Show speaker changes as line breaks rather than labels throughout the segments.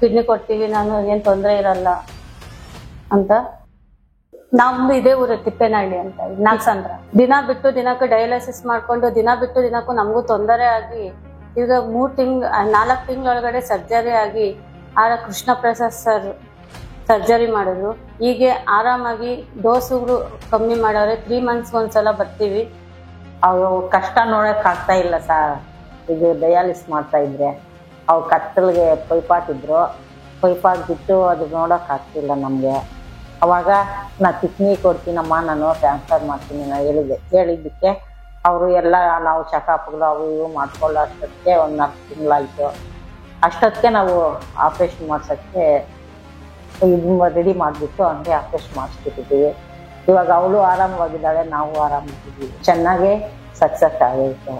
Kidney ಕೊಡ್ತೀವಿ, ನಾನು ಏನ್ ತೊಂದರೆ ಇರಲ್ಲ ಅಂತ. ನಮ್ದು ಇದೇ ಊರು ತಿಪ್ಪೇನಹಳ್ಳಿ ಅಂತ, ನಾಗಸಂದ್ರ. ದಿನ ಬಿಟ್ಟು ದಿನಕ್ಕೂ ಡಯಾಲಿಸಿಸ್ ಮಾಡ್ಕೊಂಡು ದಿನ ಬಿಟ್ಟು ದಿನಕ್ಕೂ ನಮಗೂ ತೊಂದರೆ ಆಗಿ ಈಗ 4 ತಿಂಗಳೊಳಗಡೆ ಸರ್ಜರಿ ಆಗಿ ಕೃಷ್ಣ ಪ್ರಸಾದ್ ಸರ್ ಸರ್ಜರಿ ಮಾಡಿದ್ರು. ಹೀಗೆ ಆರಾಮಾಗಿ ಡೋಸುಗಳು ಕಮ್ಮಿ ಮಾಡವ್ರೆ. 3 months ಒಂದ್ಸಲ ಬರ್ತೀವಿ.
ಅವ್ರು ಕಷ್ಟ ನೋಡಕ್ ಆಗ್ತಾ ಇಲ್ಲ ಸರ್. ಇದು ಡಯಾಲಿಸ್ ಮಾಡ್ತಾ ಇದ್ರೆ ಅವ್ರು ಕತ್ತಲ್ಗೆ ಪೈಪಾಟಿದ್ರು, ಪೈಪಾಟ್ ಬಿಟ್ಟು ಅದು ನೋಡಕ್ ಆಗ್ತಿಲ್ಲ ನಮ್ಗೆ. ಅವಾಗ ನಾ ಕಿಡ್ನಿ ಕೊಡ್ತೀನಮ್ಮ, ನಾನು ಟ್ರಾನ್ಸ್ಫರ್ ಮಾಡ್ತೀನಿ ಹೇಳಿದ್ದಕ್ಕೆ ಅವರು ಎಲ್ಲ ನಾವು ಚೆಕಪ್ಗಳು ಅವು ಇವು ಮಾಡ್ಕೊಳ್ಳೋ ಅಷ್ಟೊತ್ತಿಗೆ 4 ತಿಂಗಳಾಯ್ತು. ಅಷ್ಟೊತ್ತಿಗೆ ನಾವು ಆಪ್ರೇಷನ್ ಮಾಡ್ಸೋಕ್ಕೆ ರೆಡಿ ಮಾಡಿಬಿಟ್ಟು ಹಂಗೆ ಆಪ್ರೇಷನ್ ಮಾಡಿಸ್ಬಿಟ್ಟಿದ್ದೀವಿ. ಇವಾಗ ಅವಳು ಆರಾಮವಾಗಿದ್ದಾಳೆ, ನಾವು ಆರಾಮಾಗಿದ್ದೀವಿ. ಚೆನ್ನಾಗಿ ಸಕ್ಸಸ್ ಆಗೈತೆ.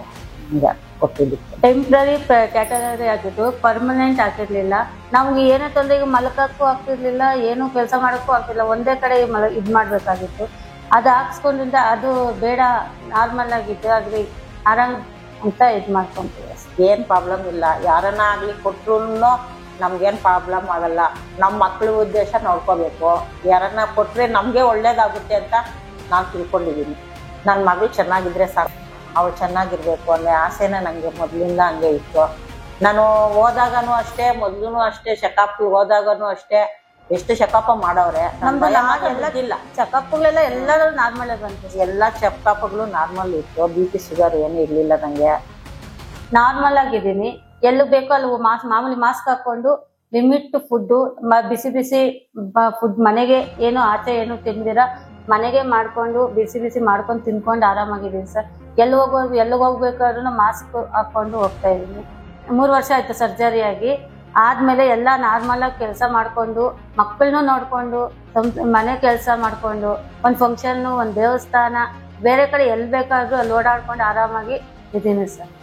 ಹಂಗೆ ಕೊಟ್ಟಿದ್ದಕ್ಕೆ
ಟೆಂಪ್ರರಿ ಕ್ಯಾಟಗರಿ ಆಗಿದ್ದು, ಪರ್ಮನೆಂಟ್ ಆಗಿರ್ಲಿಲ್ಲ. ನಮ್ಗೆ ಏನೇ ತೊಂದರೆ, ಈಗ ಮಲಕಕ್ಕೂ ಆಗ್ತಿರ್ಲಿಲ್ಲ, ಏನು ಕೆಲಸ ಮಾಡೋಕ್ಕೂ ಆಗ್ತಿಲ್ಲ. ಒಂದೇ ಕಡೆ ಇದು ಮಾಡ್ಬೇಕಾಗಿತ್ತು. ಅದು ಹಾಕ್ಸ್ಕೊಂಡ್ರಿಂದ ಅದು ಬೇಡ, ನಾರ್ಮಲ್ ಆಗಿತ್ತು, ಆದ್ರೆ ಆರಾಮ್ ಅಂತ ಇದು ಮಾಡ್ಕೊಂತೀವಿ.
ಏನು ಪ್ರಾಬ್ಲಮ್ ಇಲ್ಲ. ಯಾರನ್ನ ಆಗಲಿ ಕೊಟ್ಟರು ನಮ್ಗೇನು ಪ್ರಾಬ್ಲಮ್ ಆಗಲ್ಲ. ನಮ್ಮ ಮಕ್ಳ ಉದ್ದೇಶ ನೋಡ್ಕೋಬೇಕು. ಯಾರನ್ನ ಕೊಟ್ಟರೆ ನಮಗೆ ಒಳ್ಳೇದಾಗುತ್ತೆ ಅಂತ ನಾನು ತಿಳ್ಕೊಂಡಿದ್ದೀನಿ. ನನ್ನ ಮಗಳು ಚೆನ್ನಾಗಿದ್ರೆ ಸಾಕು, ಅವಳು ಚೆನ್ನಾಗಿರ್ಬೇಕು ಅನ್ನೋ ಆಸೆನ ನನಗೆ ಮೊದಲಿಂದ ಹಂಗೆ ಇತ್ತು. ನಾನು ಹೋದಾಗನೂ ಅಷ್ಟೇ, ಮೊದಲು ಅಷ್ಟೇ, ಚೆಕಪ್ಗೆ ಹೋದಾಗನೂ ಅಷ್ಟೇ ಎಷ್ಟು ಚೆಕಪ್ ಮಾಡವ್ರೆ.
ನಮ್ದು ಎಲ್ಲ ಚೆಕಪ್ಗಳೆಲ್ಲ ಎಲ್ಲರೂ ನಾರ್ಮಲೇ ಬಂತು.
ಎಲ್ಲ ಚೆಕಪ್ಗಳು ನಾರ್ಮಲ್ ಇತ್ತು. BP ಶುಗರ್ ಏನು ಇರಲಿಲ್ಲ ನನಗೆ.
ನಾರ್ಮಲ್ ಆಗಿದ್ದೀನಿ. ಎಲ್ಲಿ ಬೇಕೋ ಅಲ್ಲಿ ಮಾಮೂಲಿ ಮಾಸ್ಕ್ ಹಾಕೊಂಡು ಲಿಮಿಟ್ ಫುಡ್ಡು, ಬಿಸಿ ಬಿಸಿ ಫುಡ್ ಮನೆಗೆ, ಏನು ಆಚೆ ಏನು ತಿಂದಿರ ಮನೆಗೆ ಮಾಡ್ಕೊಂಡು ಬಿಸಿ ಬಿಸಿ ಮಾಡ್ಕೊಂಡು ತಿನ್ಕೊಂಡು ಆರಾಮಾಗಿದ್ದೀನಿ ಸರ್. ಎಲ್ಲಿಗೆ ಹೋಗ್ಬೇಕಾದ್ರೂ ಮಾಸ್ಕ್ ಹಾಕೊಂಡು ಹೋಗ್ತಾ ಇದ್ದೀನಿ. 3 ವರ್ಷ ಆಯ್ತು ಸರ್ಜರಿ ಆಗಿ. ಆದ್ಮೇಲೆ ಎಲ್ಲ ನಾರ್ಮಲ್ ಆಗಿ ಕೆಲಸ ಮಾಡ್ಕೊಂಡು, ಮಕ್ಕಳನ್ನೂ ನೋಡ್ಕೊಂಡು, ಮನೆ ಕೆಲಸ ಮಾಡ್ಕೊಂಡು, ಒಂದು ಫಂಕ್ಷನ್, ಒಂದು ದೇವಸ್ಥಾನ, ಬೇರೆ ಕಡೆ ಎಲ್ಲಿ ಬೇಕಾದ್ರೂ ಅಲ್ಲಿ ಓಡಾಡ್ಕೊಂಡು ಆರಾಮಾಗಿ ಇದ್ದೀನಿ ಸರ್.